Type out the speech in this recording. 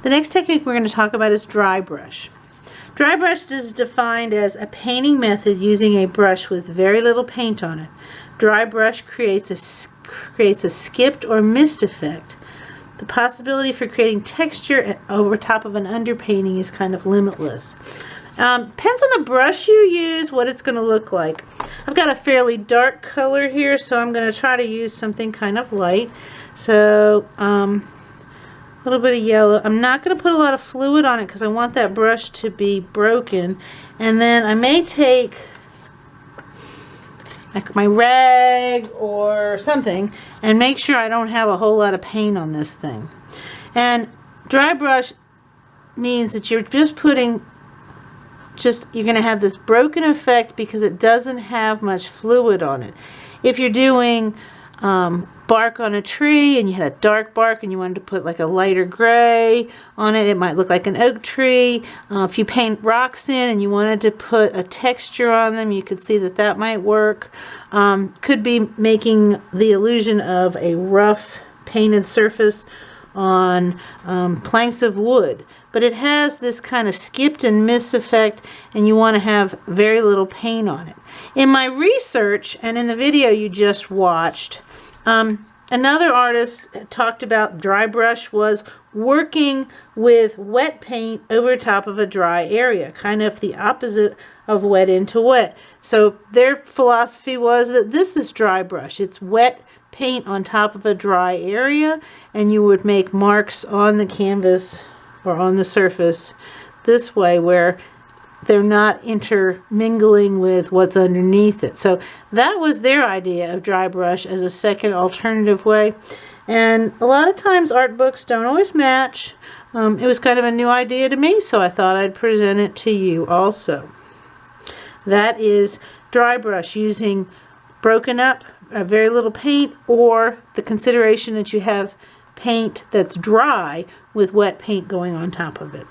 The next technique we're going to talk about is dry brush. Dry brush is defined as a painting method using a brush with very little paint on it. Dry brush creates a skipped or mist effect. The possibility for creating texture over top of an underpainting is kind of limitless. Depends on the brush you use, what it's going to look like. I've got a fairly dark color here, so I'm going to try to use something kind of light. So, a little bit of yellow. I'm not going to put a lot of fluid on it because I want that brush to be broken. And then I may take like my rag or something and make sure I don't have a whole lot of paint on this thing. And dry brush means that you're just putting, you're going to have this broken effect because it doesn't have much fluid on it. If you're doing bark on a tree and you had a dark bark and you wanted to put like a lighter gray on it, it might look like an oak tree. If you paint rocks in and you wanted to put a texture on them, you could see that that might work. Could be making the illusion of a rough painted surface on planks of wood, but it has this kind of skipped and mist effect, and you want to have very little paint on it. In my research and in the video you just watched, another artist talked about dry brush was working with wet paint over top of a dry area, kind of the opposite of wet into wet. So their philosophy was that this is dry brush. It's wet paint on top of a dry area, and you would make marks on the canvas or on the surface this way where they're not intermingling with what's underneath it. So that was their idea of dry brush as a second alternative way. And a lot of times art books don't always match. It was kind of a new idea to me, so I thought I'd present it to you also. That is dry brush using broken up, very little paint, or the consideration that you have paint that's dry with wet paint going on top of it.